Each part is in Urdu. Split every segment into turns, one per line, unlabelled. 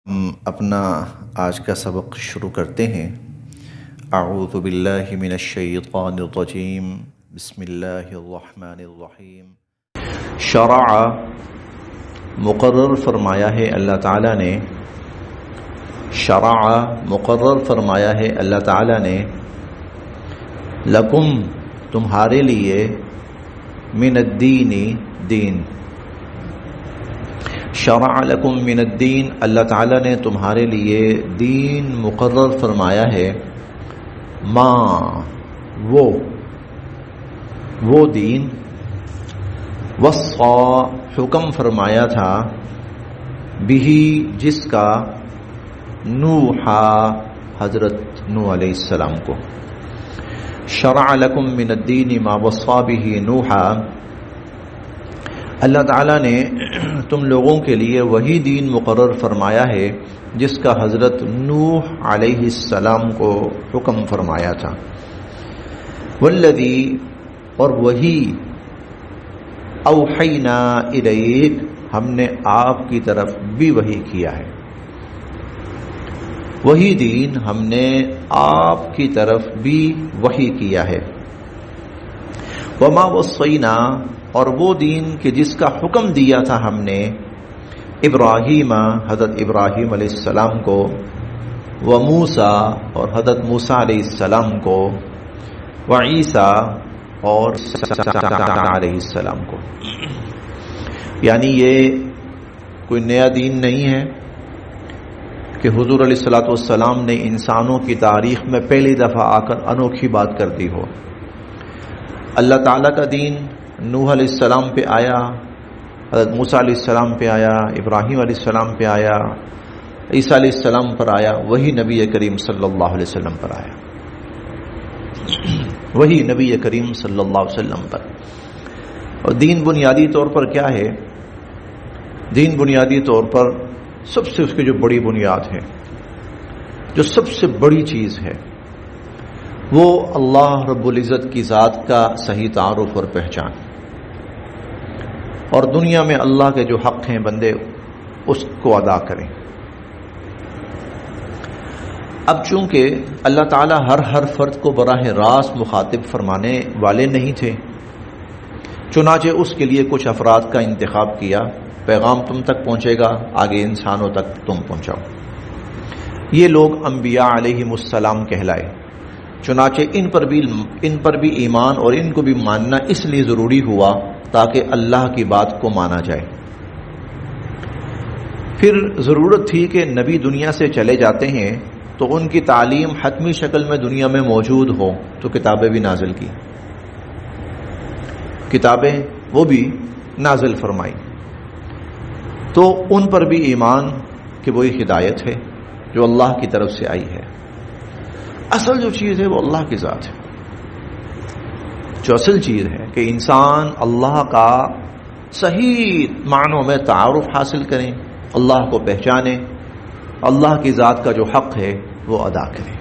ہم اپنا آج کا سبق شروع کرتے ہیں۔ اعوذ باللہ من الشیطان الرجیم، بسم اللہ الرحمن الرحیم۔ شرع مقرر فرمایا ہے اللہ تعالیٰ نے، شرع مقرر فرمایا ہے اللہ تعالیٰ نے، لکم تمہارے لیے، من الدین دین، شرع لکم من الدین اللہ تعالیٰ نے تمہارے لیے دین مقرر فرمایا ہے، ما وہ دین، وصا حکم فرمایا تھا، بہی جس کا، نوحا حضرت نوح علیہ السلام کو، شرع لکم من الدین ما وصا بہ نوحا، اللہ تعالیٰ نے تم لوگوں کے لیے وہی دین مقرر فرمایا ہے جس کا حضرت نوح علیہ السلام کو حکم فرمایا تھا، والذی اور وہی، اوحینا الیک ہم نے آپ کی طرف بھی وحی کیا ہے، وہی دین ہم نے آپ کی طرف بھی وحی کیا ہے، وما وصینا اور وہ دین کہ جس کا حکم دیا تھا ہم نے ابراہیم حضرت ابراہیم علیہ السلام کو، وموسیٰ اور حضرت موسیٰ علیہ السلام کو، وعیسیٰ اور علیہ السلام کو۔ یعنی یہ کوئی نیا دین نہیں ہے کہ حضور علیہ الصلوۃ والسلام نے انسانوں کی تاریخ میں پہلی دفعہ آ کر انوکھی بات کر دی ہو۔ اللہ تعالیٰ کا دین نوح علیہ السلام پہ آیا، حضرت موسیٰ علیہ السلام پہ آیا، ابراہیم علیہ السلام پہ آیا، عیسیٰ علیہ السلام پر آیا، وہی نبی کریم صلی اللہ علیہ وسلم پر آیا، وہی نبی کریم صلی اللہ علیہ وسلم پر۔ اور دین بنیادی طور پر کیا ہے؟ دین بنیادی طور پر سب سے اس کی جو بڑی بنیاد ہے، جو سب سے بڑی چیز ہے، وہ اللہ رب العزت کی ذات کا صحیح تعارف اور پہچان، اور دنیا میں اللہ کے جو حق ہیں بندے اس کو ادا کریں۔ اب چونکہ اللہ تعالیٰ ہر فرد کو براہ راست مخاطب فرمانے والے نہیں تھے، چنانچہ اس کے لیے کچھ افراد کا انتخاب کیا، پیغام تم تک پہنچے گا، آگے انسانوں تک تم پہنچاؤ۔ یہ لوگ انبیاء علیہم السلام کہلائے، چنانچہ ان پر بھی ایمان اور ان کو بھی ماننا اس لیے ضروری ہوا تاکہ اللہ کی بات کو مانا جائے۔ پھر ضرورت تھی کہ نبی دنیا سے چلے جاتے ہیں تو ان کی تعلیم حتمی شکل میں دنیا میں موجود ہو، تو کتابیں بھی نازل کی، کتابیں وہ بھی نازل فرمائی، تو ان پر بھی ایمان کہ وہی ہدایت ہے جو اللہ کی طرف سے آئی ہے۔ اصل جو چیز ہے وہ اللہ کی ذات ہے، جو اصل چیز ہے کہ انسان اللہ کا صحیح معنوں میں تعارف حاصل کریں، اللہ کو پہچانیں، اللہ کی ذات کا جو حق ہے وہ ادا کریں۔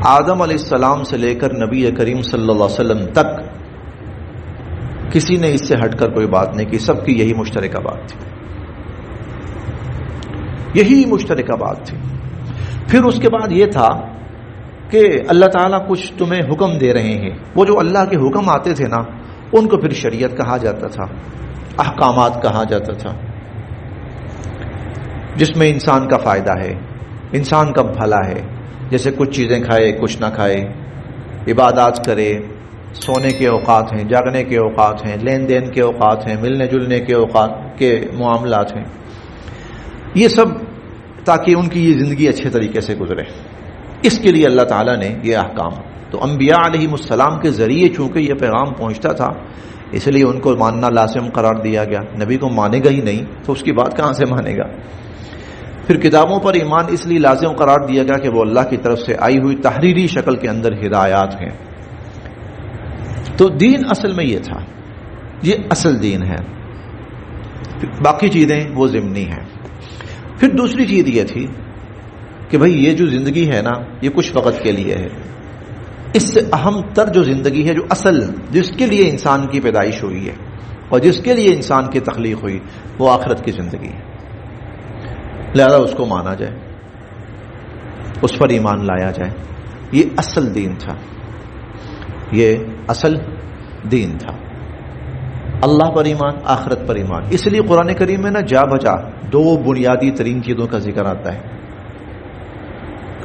آدم علیہ السلام سے لے کر نبی کریم صلی اللہ علیہ وسلم تک کسی نے اس سے ہٹ کر کوئی بات نہیں کی، سب کی یہی مشترکہ بات تھی، یہی مشترکہ بات تھی۔ پھر اس کے بعد یہ تھا کہ اللہ تعالیٰ کچھ تمہیں حکم دے رہے ہیں، وہ جو اللہ کے حکم آتے تھے نا، ان کو پھر شریعت کہا جاتا تھا، احکامات کہا جاتا تھا، جس میں انسان کا فائدہ ہے، انسان کا بھلا ہے، جیسے کچھ چیزیں کھائے کچھ نہ کھائے، عبادات کرے، سونے کے اوقات ہیں، جاگنے کے اوقات ہیں، لین دین کے اوقات ہیں، ملنے جلنے کے اوقات کے معاملات ہیں، یہ سب تاکہ ان کی یہ زندگی اچھے طریقے سے گزرے، اس کے لیے اللہ تعالیٰ نے یہ احکام، تو انبیاء علیہم السلام کے ذریعے چونکہ یہ پیغام پہنچتا تھا، اس لیے ان کو ماننا لازم قرار دیا گیا۔ نبی کو مانے گا ہی نہیں تو اس کی بات کہاں سے مانے گا؟ پھر کتابوں پر ایمان اس لیے لازم قرار دیا گیا کہ وہ اللہ کی طرف سے آئی ہوئی تحریری شکل کے اندر ہدایات ہیں۔ تو دین اصل میں یہ تھا، یہ اصل دین ہے، باقی چیزیں وہ ضمنی ہیں۔ پھر دوسری چیز یہ تھی کہ بھئی یہ جو زندگی ہے نا، یہ کچھ وقت کے لیے ہے، اس سے اہم تر جو زندگی ہے، جو اصل جس کے لیے انسان کی پیدائش ہوئی ہے اور جس کے لیے انسان کی تخلیق ہوئی، وہ آخرت کی زندگی ہے۔ لہذا اس کو مانا جائے، اس پر ایمان لایا جائے. یہ اصل دین تھا، یہ اصل دین تھا. اللہ پر ایمان، آخرت پر ایمان. اس لیے قرآن کریم میں جا بجا دو بنیادی ترین چیزوں کا ذکر آتا ہے.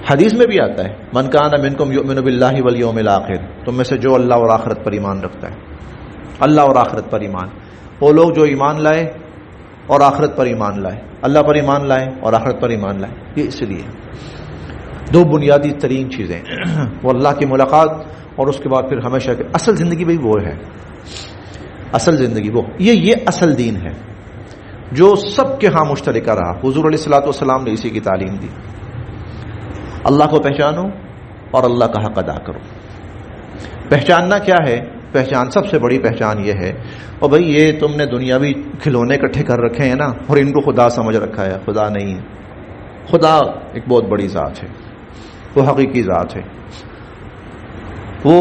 حدیث میں بھی آتا ہے من کان منکم یؤمن باللہ والیوم الآخر، تم میں سے جو اللہ اور آخرت پر ایمان رکھتا ہے. اللہ اور آخرت پر ایمان، وہ لوگ جو ایمان لائے اور آخرت پر ایمان لائے، اللہ پر ایمان لائے اور آخرت پر ایمان لائے. یہ اس لیے دو بنیادی ترین چیزیں، وہ اللہ کی ملاقات اور اس کے بعد پھر ہمیشہ کے اصل زندگی بھی وہ ہے. اصل زندگی وہ یہ اصل دین ہے جو سب کے ہاں مشترکہ رہا. حضور علیہ الصلوۃ والسلام نے اسی کی تعلیم دی. اللہ کو پہچانو اور اللہ کا حق ادا کرو. پہچاننا کیا ہے؟ پہچان، سب سے بڑی پہچان یہ ہے، اور بھائی یہ تم نے دنیاوی کھلونے اکٹھے کر رکھے ہیں نا، اور ان کو خدا سمجھ رکھا ہے. خدا نہیں ہے. خدا ایک بہت بڑی ذات ہے، وہ حقیقی ذات ہے، وہ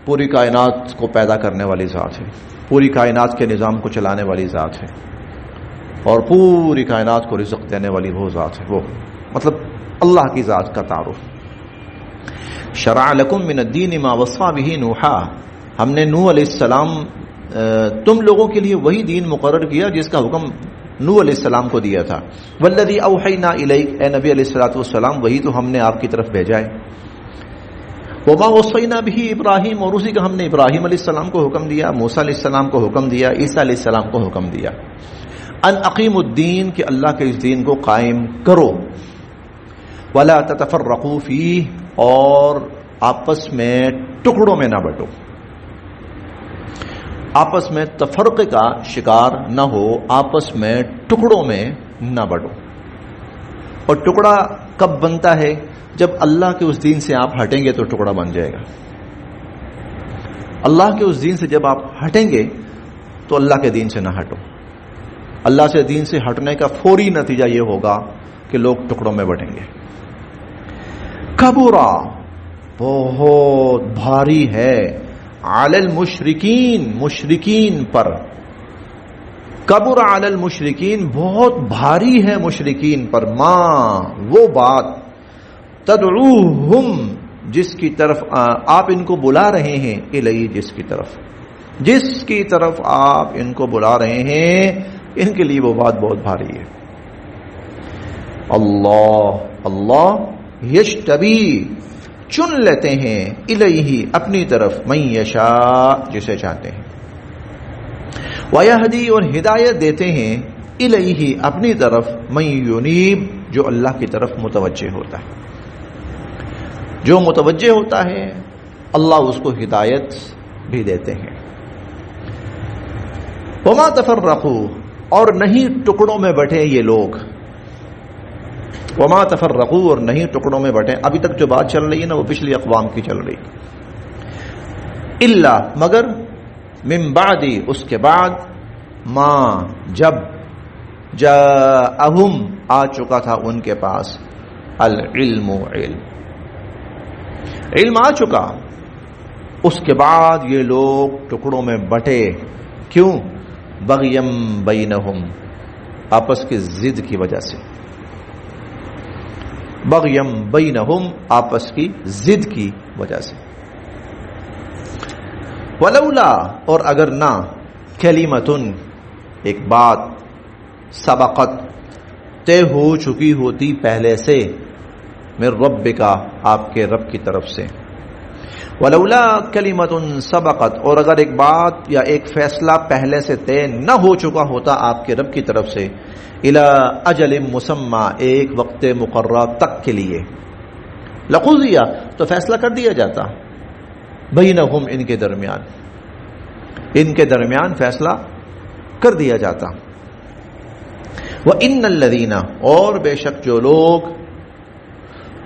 پوری کائنات کو پیدا کرنے والی ذات ہے، پوری کائنات کے نظام کو چلانے والی ذات ہے، اور پوری کائنات کو رزق دینے والی وہ ذات ہے. وہ مطلب اللہ کی ذات کا تعارف. شرع لکم من الدین ما وصى به نوحا، ہم نے نوح علیہ السلام تم لوگوں کے لیے وہی دین مقرر کیا جس کا حکم نوح علیہ السلام کو دیا تھا. والذی اوحینا الیک، اے نبی علیہ الصلوۃ والسلام وہی تو ہم نے آپ کی طرف بھیجا ہے. وما وصینا به ابراہیم، اور اسی کا ہم نے ابراہیم علیہ السلام کو حکم دیا، موسیٰ علیہ السلام کو حکم دیا، عیسیٰ علیہ السلام کو حکم دیا. ان اقیموا الدین، کہ اللہ کے اس دین کو قائم کرو. ولا تتفرقوا فیہ، اور آپس میں ٹکڑوں میں نہ بٹو، آپس میں تفرقے کا شکار نہ ہو، آپس میں ٹکڑوں میں نہ بٹو. اور ٹکڑا کب بنتا ہے؟ جب اللہ کے اس دین سے آپ ہٹیں گے تو ٹکڑا بن جائے گا. اللہ کے اس دین سے جب آپ ہٹیں گے تو اللہ کے دین سے نہ ہٹو. اللہ سے دین سے ہٹنے کا فوری نتیجہ یہ ہوگا کہ لوگ ٹکڑوں میں بٹیں گے. کبرا، بہت بھاری ہے، علی المشرکین، مشرکین پر. کبر علی المشرکین، بہت بھاری ہے مشرکین پر. ما، وہ بات، تدعوہم، جس کی طرف آپ ان کو بلا رہے ہیں، الی، جس کی طرف آپ ان کو بلا رہے ہیں، ان کے لیے وہ بات بہت بھاری ہے. اللہ یجتبی، چن لیتے ہیں، الیہ، اپنی طرف، من یشاء، جسے چاہتے ہیں، ویہدی، اور ہدایت دیتے ہیں، الیہ، اپنی طرف، من ینیب، جو اللہ کی طرف متوجہ ہوتا ہے. جو متوجہ ہوتا ہے اللہ اس کو ہدایت بھی دیتے ہیں. وما تفرقوا، اور نہیں ٹکڑوں میں بٹے یہ لوگ. وما تفرقوا، اور نہیں ٹکڑوں میں بٹے. ابھی تک جو بات چل رہی ہے نا وہ پچھلی اقوام کی چل رہی. الا، مگر، من بعد، اس کے بعد، ما، جب، جاءہم، آ چکا تھا ان کے پاس، العلم، علم آ چکا. اس کے بعد یہ لوگ ٹکڑوں میں بٹے. کیوں؟ بغیم بینہم، آپس کی ضد کی وجہ سے. بغیم بینہم، آپس کی ضد کی وجہ سے. ولولا، اور اگر نہ، کلمتن، ایک بات، سبقت، طے ہو چکی ہوتی پہلے سے، من ربک، آپ کے رب کی طرف سے. ولولا کلمتن سبقت، اور اگر ایک بات یا ایک فیصلہ پہلے سے طے نہ ہو چکا ہوتا آپ کے رب کی طرف سے، الی اجل مسمی، ایک وقت مقررہ تک کے لیے، لقضی، تو فیصلہ کر دیا جاتا، بینہم، ان کے درمیان فیصلہ کر دیا جاتا. وَإِنَّ الَّذِينَ، اور بے شک جو لوگ،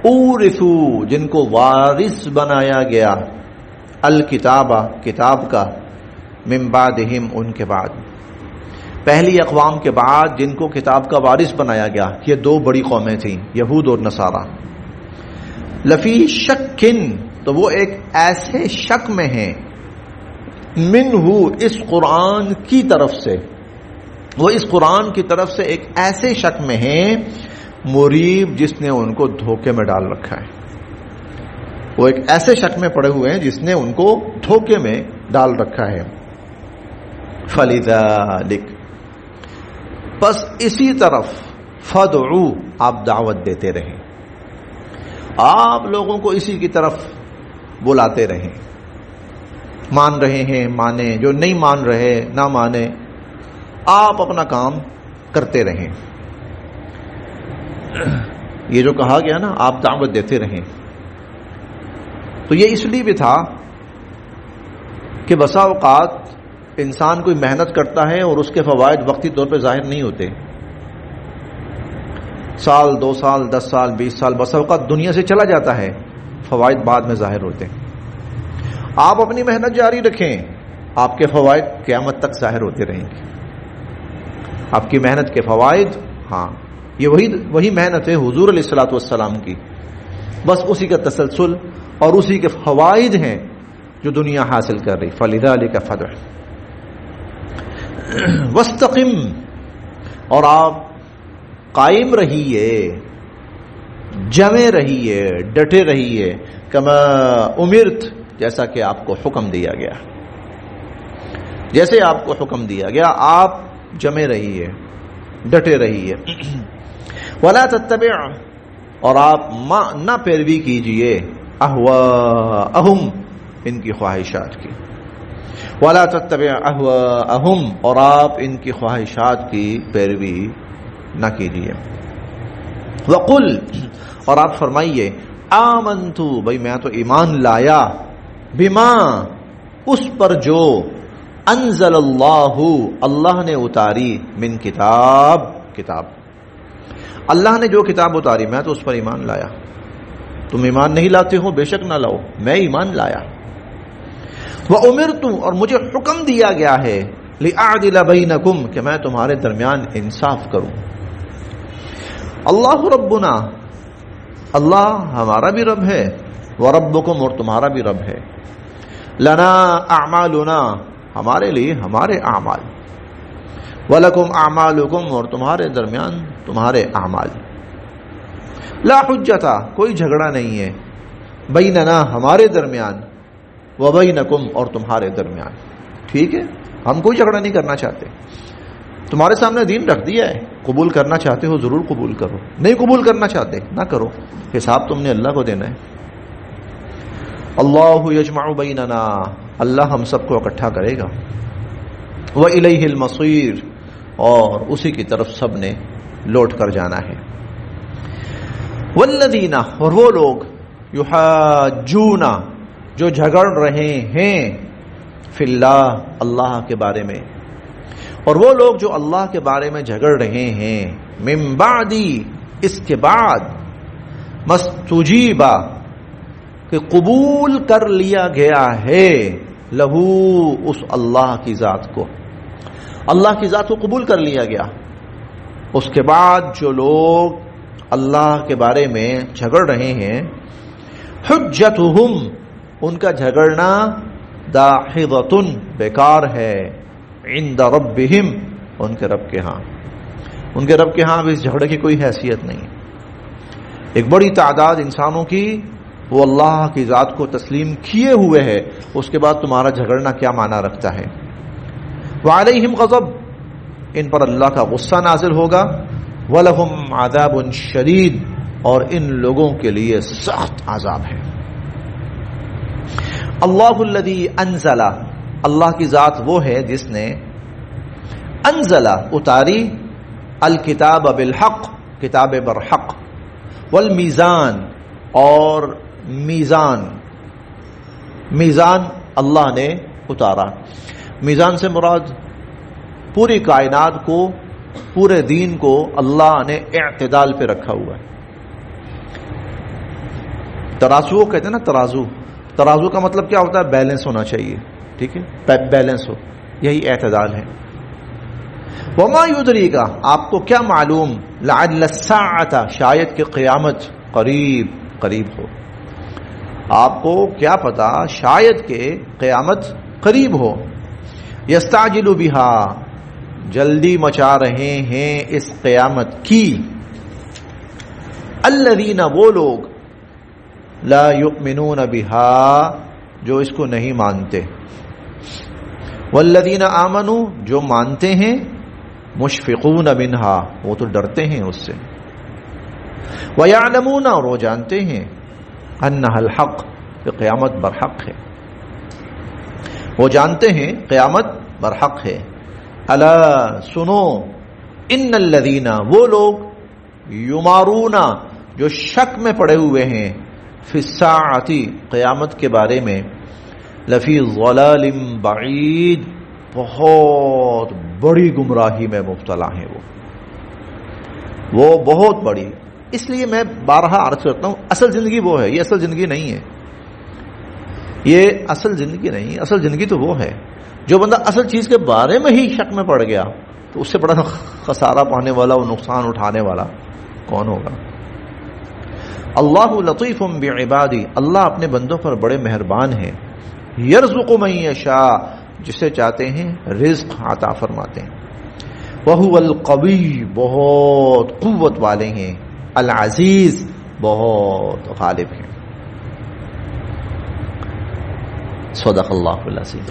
اورثوا، جن کو وارث بنایا گیا، الکتاب، کتاب کا، من بعدہم، ان کے بعد، پہلی اقوام کے بعد جن کو کتاب کا وارث بنایا گیا، یہ دو بڑی قومیں تھیں، یہود اور نصارہ. لفی شکن، تو وہ ایک ایسے شک میں ہیں، منہ، اس قرآن کی طرف سے، وہ اس قرآن کی طرف سے ایک ایسے شک میں ہیں، مریب جس نے ان کو دھوکے میں ڈال رکھا ہے. وہ ایک ایسے شک میں پڑے ہوئے ہیں جس نے ان کو دھوکے میں ڈال رکھا ہے. فَلِذَلِكَ بس اسی طرف فَادْعُوا آپ دعوت دیتے رہیں, آپ لوگوں کو اسی کی طرف بلاتے رہیں. مان رہے ہیں مانیں, جو نہیں مان رہے نہ مانیں, آپ اپنا کام کرتے رہیں. یہ جو کہا گیا نا آپ دعوت دیتے رہیں, تو یہ اس لیے بھی تھا کہ بسا اوقات انسان کوئی محنت کرتا ہے اور اس کے فوائد وقتی طور پہ ظاہر نہیں ہوتے. سال 2 سال 10 سال 20 سال بسا اوقات دنیا سے چلا جاتا ہے, فوائد بعد میں ظاہر ہوتے ہیں. آپ اپنی محنت جاری رکھیں, آپ کے فوائد قیامت تک ظاہر ہوتے رہیں گے. آپ کی محنت کے فوائد, ہاں یہ وہی محنت ہے حضور علیہ الصلوۃ والسلام کی, بس اسی کا تسلسل اور اسی کے فوائد ہیں جو دنیا حاصل کر رہی. فَلِذَلِكَ فَادْعُ وَاسْتَقِمْ اور آپ قائم رہیے, جمے رہیے, ڈٹے رہیے. کما امرت جیسا کہ آپ کو حکم دیا گیا, جیسے آپ کو حکم دیا گیا آپ جمے رہیے, ڈٹے رہیے. وَلَا تَتَّبِعْ اور آپ نہ پیروی کیجئے اہواءہم ان کی خواہشات کی. وَلَا تَتَّبِعْ اہواءہم اور آپ ان کی خواہشات کی پیروی نہ کیجئے. وَقُلْ اور آپ فرمائیے آمنتُ بھئی میں تو ایمان لایا, بما اس پر جو انزل اللہ اللہ نے اتاری, من کتاب اللہ نے جو کتاب اتاری میں تو اس پر ایمان لایا. تم ایمان نہیں لاتے ہو, بے شک نہ لاؤ, میں ایمان لایا. وَأُمِرْتُ اور مجھے حکم دیا گیا ہے, لِأَعْدِلَ بَيْنَكُمْ کہ میں تمہارے درمیان انصاف کروں. اللہ ربنا اللہ ہمارا بھی رب ہے, وَرَبُّكُمْ اور تمہارا بھی رب ہے. لنا اعمالنا ہمارے لیے ہمارے اعمال, وَلَكُمْ اعمالكم اور تمہارے درمیان تمہارے اعمال. لا حجت کوئی جھگڑا نہیں ہے, بیننا ہمارے درمیان, وبینکم اور تمہارے درمیان. ٹھیک ہے, ہم کوئی جھگڑا نہیں کرنا چاہتے, تمہارے سامنے دین رکھ دیا ہے, قبول کرنا چاہتے ہو ضرور قبول کرو, نہیں قبول کرنا چاہتے نہ کرو, حساب تم نے اللہ کو دینا ہے. اللہ یجمع بیننا اللہ ہم سب کو اکٹھا کرے گا. وَإِلَيْهِ الْمَصِيرُ اور اسی کی طرف سب نے لوٹ کر جانا ہے. وَالَّذِينَ اور وہ لوگ یحاجون جو جھگڑ رہے ہیں, فی اللہ اللہ کے بارے میں, اور وہ لوگ جو اللہ کے بارے میں جھگڑ رہے ہیں, من بعدی اس کے بعد, مستجیبا کہ قبول کر لیا گیا ہے, لہو اس اللہ کی ذات کو, اللہ کی ذات کو قبول کر لیا گیا. اس کے بعد جو لوگ اللہ کے بارے میں جھگڑ رہے ہیں, حجتہم ان کا جھگڑنا داحضۃ بیکار ہے, عند ربہم ان کے رب کے ہاں, ان کے رب کے ہاں بھی اس جھگڑے کی کوئی حیثیت نہیں. ایک بڑی تعداد انسانوں کی وہ اللہ کی ذات کو تسلیم کیے ہوئے ہے, اس کے بعد تمہارا جھگڑنا کیا معنی رکھتا ہے. وعلیہم غضب ان پر اللہ کا غصہ نازل ہوگا, وَلَهُمْ عَذَابٌ شَدِيدٌ اور ان لوگوں کے لیے سخت عذاب ہے. اللہ الذی انزل اللہ کی ذات وہ ہے جس نے انزل اتاری, الکتاب بالحق کتاب برحق, والمیزان اور میزان اللہ نے اتارا. میزان سے مراد پوری کائنات کو, پورے دین کو اللہ نے اعتدال پہ رکھا ہوا ہے. ترازو کہتے ہیں نا, ترازو کا مطلب کیا ہوتا ہے, بیلنس ہونا چاہیے. ٹھیک ہے, بیلنس ہو, یہی اعتدال ہے. وما یدریک آپ کو کیا معلوم, لعل الساعۃ شاید کہ قیامت قریب ہو, آپ کو کیا پتا شاید کہ قیامت قریب ہو. یستعجل بها جلدی مچا رہے ہیں اس قیامت کی, الذین وہ لوگ لا یؤمنون بہا جو اس کو نہیں مانتے، والذین آمنوا جو مانتے ہیں، مشفقون منہا وہ تو ڈرتے ہیں اس سے، ویعلمون اور وہ جانتے ہیں، انہا الحق کہ قیامت برحق ہے، وہ جانتے ہیں قیامت برحق ہے۔ الا سنو، ان الذین وہ لوگ یمارون جو شک میں پڑے ہوئے ہیں، فی الساعۃ قیامت کے بارے میں، لفی ضلال بعید بہت بڑی گمراہی میں مبتلا ہیں، وہ بہت بڑی۔ اس لیے میں بارہا عرض کرتا ہوں، اصل زندگی وہ ہے، یہ اصل زندگی نہیں ہے، یہ اصل زندگی نہیں، اصل زندگی تو وہ ہے جو بندہ اصل چیز کے بارے میں ہی شک میں پڑ گیا تو اس سے بڑا خسارہ پانے والا اور نقصان اٹھانے والا کون ہوگا؟ اللہ لطیف بعبادی، اللہ اپنے بندوں پر بڑے مہربان ہیں، یرزق من یشاء جسے چاہتے ہیں رزق عطا فرماتے ہیں، وہو القوی بہت قوت والے ہیں، العزیز بہت غالب ہیں۔ صدق اللہ العظیم۔